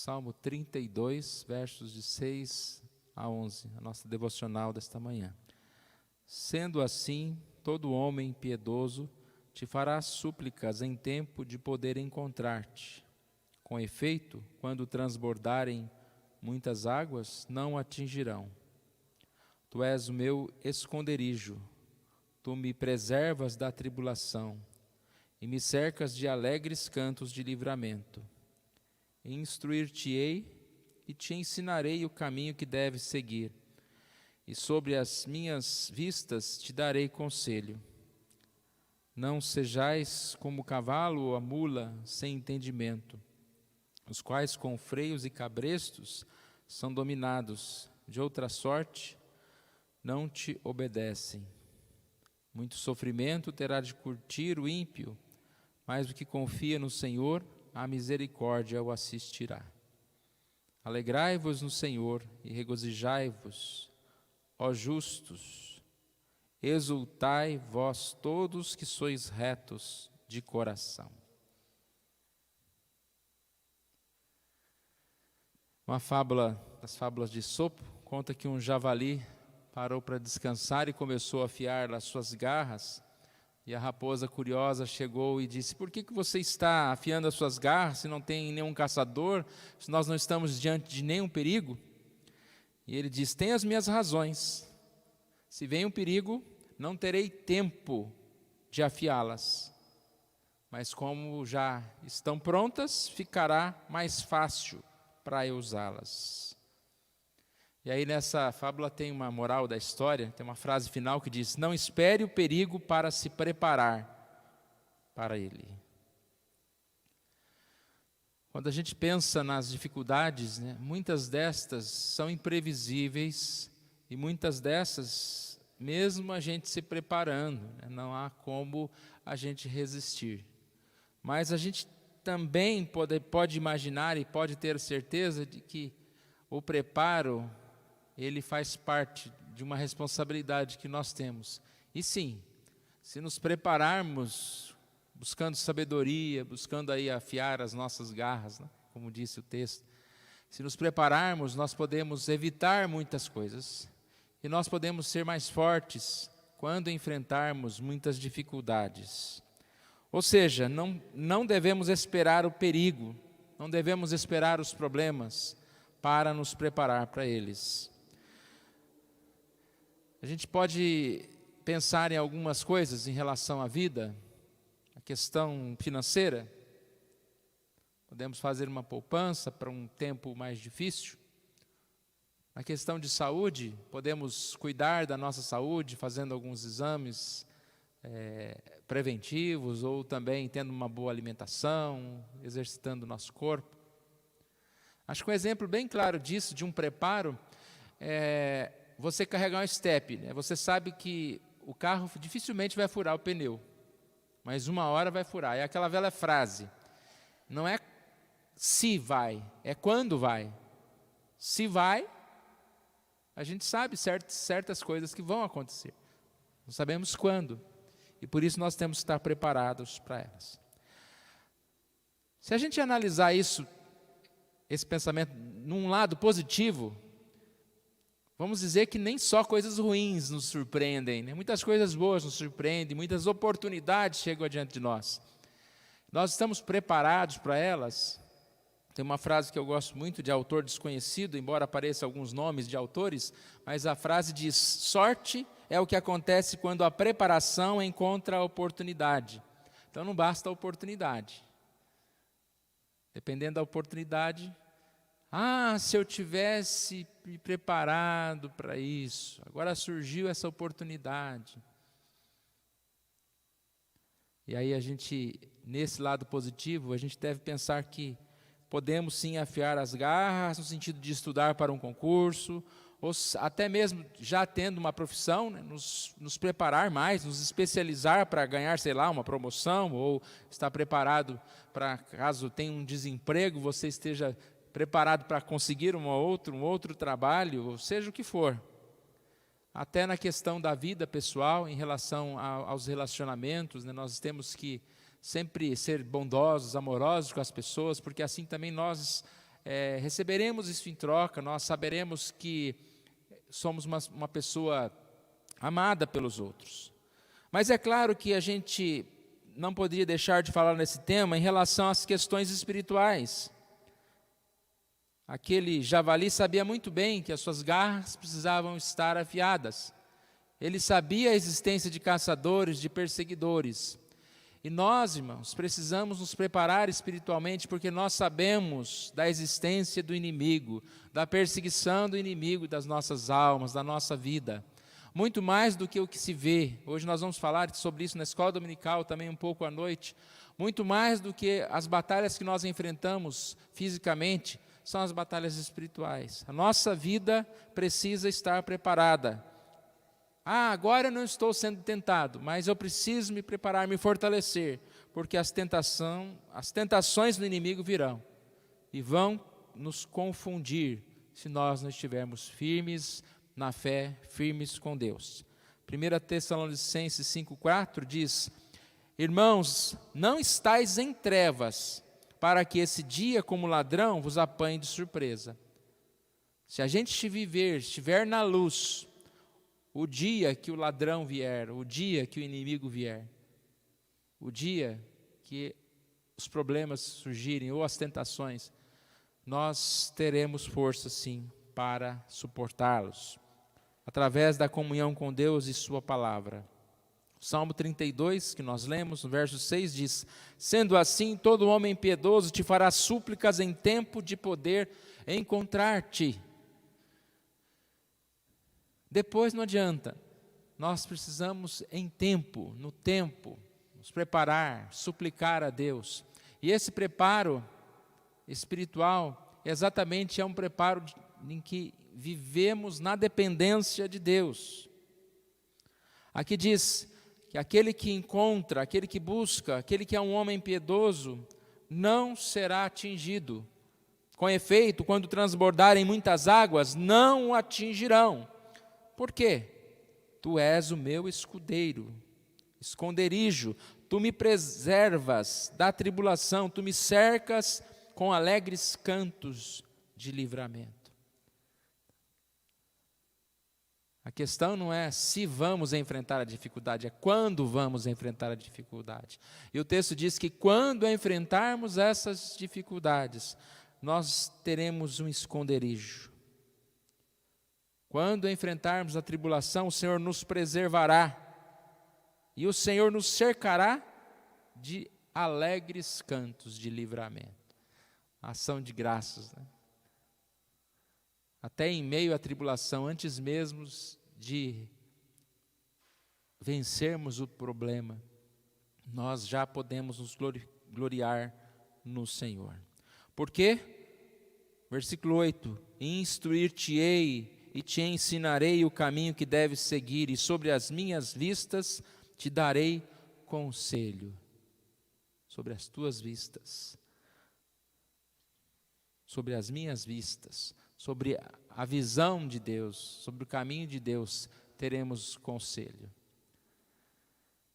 Salmo 32, versos de 6 a 11, a nossa devocional desta manhã. Sendo assim, todo homem piedoso te fará súplicas em tempo de poder encontrar-te. Com efeito, quando transbordarem muitas águas, não o atingirão. Tu és o meu esconderijo, tu me preservas da tribulação e me cercas de alegres cantos de livramento. Instruir-te-ei e te ensinarei o caminho que deves seguir, e sobre as minhas vistas te darei conselho. Não sejais como o cavalo ou a mula sem entendimento, os quais com freios e cabrestos são dominados, de outra sorte não te obedecem. Muito sofrimento terá de curtir o ímpio, mas o que confia no Senhor, a misericórdia o assistirá. Alegrai-vos no Senhor e regozijai-vos, ó justos, exultai vós todos que sois retos de coração. Uma fábula das fábulas de Esopo conta que um javali parou para descansar e começou a afiar as suas garras. E a raposa curiosa chegou e disse: por que você está afiando as suas garras se não tem nenhum caçador, se nós não estamos diante de nenhum perigo? E ele diz: tem as minhas razões. Se vem um perigo, não terei tempo de afiá-las. Mas como já estão prontas, ficará mais fácil para eu usá-las. E aí nessa fábula tem uma moral da história, tem uma frase final que diz: não espere o perigo para se preparar para ele. Quando a gente pensa nas dificuldades, muitas destas são imprevisíveis e muitas dessas, mesmo a gente se preparando, não há como a gente resistir. Mas a gente também pode imaginar e pode ter certeza de que o preparo, ele faz parte de uma responsabilidade que nós temos. E sim, se nos prepararmos, buscando sabedoria, buscando aí afiar as nossas garras, como disse o texto, se nos prepararmos, nós podemos evitar muitas coisas, e nós podemos ser mais fortes quando enfrentarmos muitas dificuldades. Ou seja, não devemos esperar o perigo, não devemos esperar os problemas para nos preparar para eles. A gente pode pensar em algumas coisas em relação à vida, a questão financeira. Podemos fazer uma poupança para um tempo mais difícil. Na questão de saúde, podemos cuidar da nossa saúde, fazendo alguns exames preventivos, ou também tendo uma boa alimentação, exercitando o nosso corpo. Acho que um exemplo bem claro disso, de um preparo, é você carregar um step. Você sabe que o carro dificilmente vai furar o pneu, mas uma hora vai furar. É aquela velha frase, não é se vai, é quando vai. Se vai, a gente sabe certas coisas que vão acontecer, não sabemos quando, e por isso nós temos que estar preparados para elas. Se a gente analisar esse pensamento num lado positivo, vamos dizer que nem só coisas ruins nos surpreendem, muitas coisas boas nos surpreendem, muitas oportunidades chegam adiante de nós. Nós estamos preparados para elas. Tem uma frase que eu gosto muito, de autor desconhecido, embora apareçam alguns nomes de autores, mas a frase diz: sorte é o que acontece quando a preparação encontra a oportunidade. Então não basta a oportunidade. Dependendo da oportunidade, se eu tivesse me preparado para isso, agora surgiu essa oportunidade. E aí nesse lado positivo, a gente deve pensar que podemos sim afiar as garras, no sentido de estudar para um concurso, ou até mesmo já tendo uma profissão, nos preparar mais, nos especializar para ganhar, uma promoção, ou estar preparado para, caso tenha um desemprego, você esteja preparado para conseguir um outro trabalho, ou seja o que for. Até na questão da vida pessoal, em relação aos relacionamentos, nós temos que sempre ser bondosos, amorosos com as pessoas, porque assim também nós receberemos isso em troca, nós saberemos que somos uma pessoa amada pelos outros. Mas é claro que a gente não poderia deixar de falar nesse tema em relação às questões espirituais. Aquele javali sabia muito bem que as suas garras precisavam estar afiadas. Ele sabia a existência de caçadores, de perseguidores. E nós, irmãos, precisamos nos preparar espiritualmente, porque nós sabemos da existência do inimigo, da perseguição do inimigo das nossas almas, da nossa vida. Muito mais do que o que se vê. Hoje nós vamos falar sobre isso na escola dominical, também um pouco à noite. Muito mais do que as batalhas que nós enfrentamos fisicamente, são as batalhas espirituais. A nossa vida precisa estar preparada. Agora eu não estou sendo tentado, mas eu preciso me preparar, me fortalecer, porque as tentações do inimigo virão e vão nos confundir se nós não estivermos firmes na fé, firmes com Deus. 1 Tessalonicenses 5,4 diz: irmãos, não estais em trevas, para que esse dia como ladrão vos apanhe de surpresa. Se a gente estiver na luz, o dia que o ladrão vier, o dia que o inimigo vier, o dia que os problemas surgirem ou as tentações, nós teremos força sim para suportá-los, através da comunhão com Deus e sua palavra. O Salmo 32, que nós lemos, no verso 6 diz: sendo assim, todo homem piedoso te fará súplicas em tempo de poder encontrar-te. Depois não adianta, nós precisamos no tempo, nos preparar, suplicar a Deus. E esse preparo espiritual exatamente é um preparo em que vivemos na dependência de Deus. Aqui diz que aquele que encontra, aquele que busca, aquele que é um homem piedoso, não será atingido. Com efeito, quando transbordarem muitas águas, não o atingirão. Por quê? Tu és o meu esconderijo, tu me preservas da tribulação, tu me cercas com alegres cantos de livramento. A questão não é se vamos enfrentar a dificuldade, é quando vamos enfrentar a dificuldade. E o texto diz que quando enfrentarmos essas dificuldades, nós teremos um esconderijo. Quando enfrentarmos a tribulação, o Senhor nos preservará e o Senhor nos cercará de alegres cantos de livramento. Ação de graças, né? Até em meio à tribulação, antes mesmo de vencermos o problema, nós já podemos nos gloriar no Senhor. Por quê? Versículo 8: instruir-te-ei e te ensinarei o caminho que deves seguir, e sobre as minhas vistas te darei conselho. Sobre as tuas vistas, sobre as minhas vistas, sobre a visão de Deus, sobre o caminho de Deus, teremos conselho.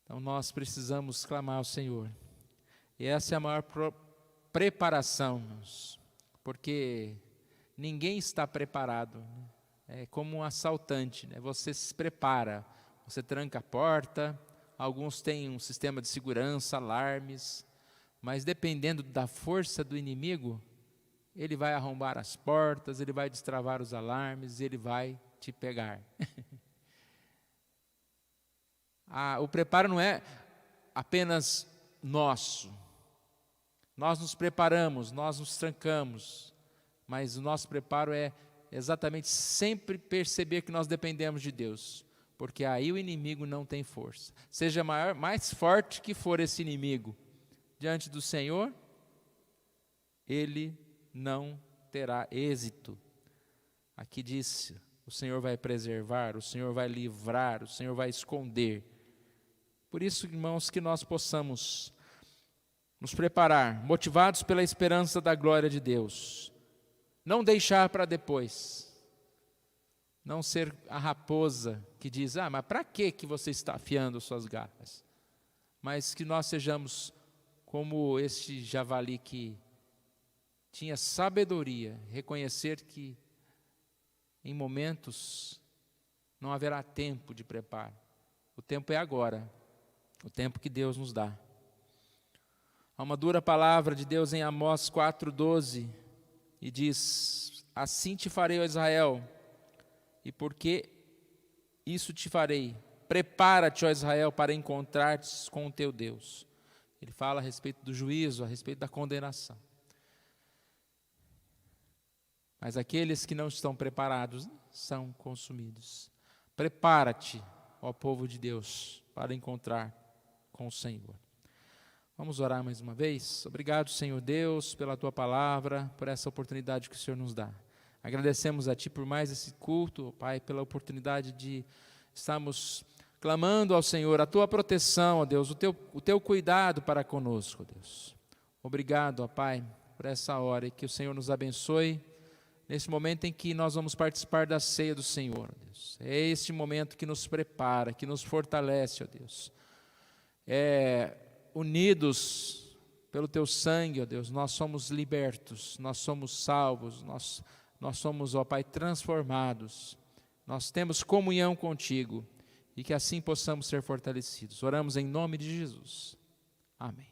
Então nós precisamos clamar ao Senhor. E essa é a maior preparação, porque ninguém está preparado, né? É como um assaltante, né? Você se prepara, você tranca a porta, alguns têm um sistema de segurança, alarmes, mas dependendo da força do inimigo, ele vai arrombar as portas, ele vai destravar os alarmes, ele vai te pegar. O preparo não é apenas nosso. Nós nos preparamos, nós nos trancamos, mas o nosso preparo é exatamente sempre perceber que nós dependemos de Deus, porque aí o inimigo não tem força. Seja mais forte que for esse inimigo, diante do Senhor, ele não terá êxito. Aqui diz: o Senhor vai preservar, o Senhor vai livrar, o Senhor vai esconder. Por isso, irmãos, que nós possamos nos preparar, motivados pela esperança da glória de Deus. Não deixar para depois. Não ser a raposa que diz: mas para que você está afiando suas garras? Mas que nós sejamos como este javali que tinha sabedoria, reconhecer que em momentos não haverá tempo de preparo. O tempo é agora, o tempo que Deus nos dá. Há uma dura palavra de Deus em Amós 4,12, e diz: assim te farei, ó Israel, e porque isso te farei, prepara-te, ó Israel, para encontrar-te com o teu Deus. Ele fala a respeito do juízo, a respeito da condenação. Mas aqueles que não estão preparados são consumidos. Prepara-te, ó povo de Deus, para encontrar com o Senhor. Vamos orar mais uma vez. Obrigado, Senhor Deus, pela Tua palavra, por essa oportunidade que o Senhor nos dá. Agradecemos a Ti por mais esse culto, Pai, pela oportunidade de estarmos clamando ao Senhor a Tua proteção, ó Deus, o Teu cuidado para conosco, ó Deus. Obrigado, ó Pai, por essa hora e que o Senhor nos abençoe nesse momento em que nós vamos participar da ceia do Senhor, ó Deus. É este momento que nos prepara, que nos fortalece, ó Deus. Unidos pelo Teu sangue, ó Deus, nós somos libertos, nós somos salvos, nós somos, ó Pai, transformados. Nós temos comunhão contigo e que assim possamos ser fortalecidos. Oramos em nome de Jesus. Amém.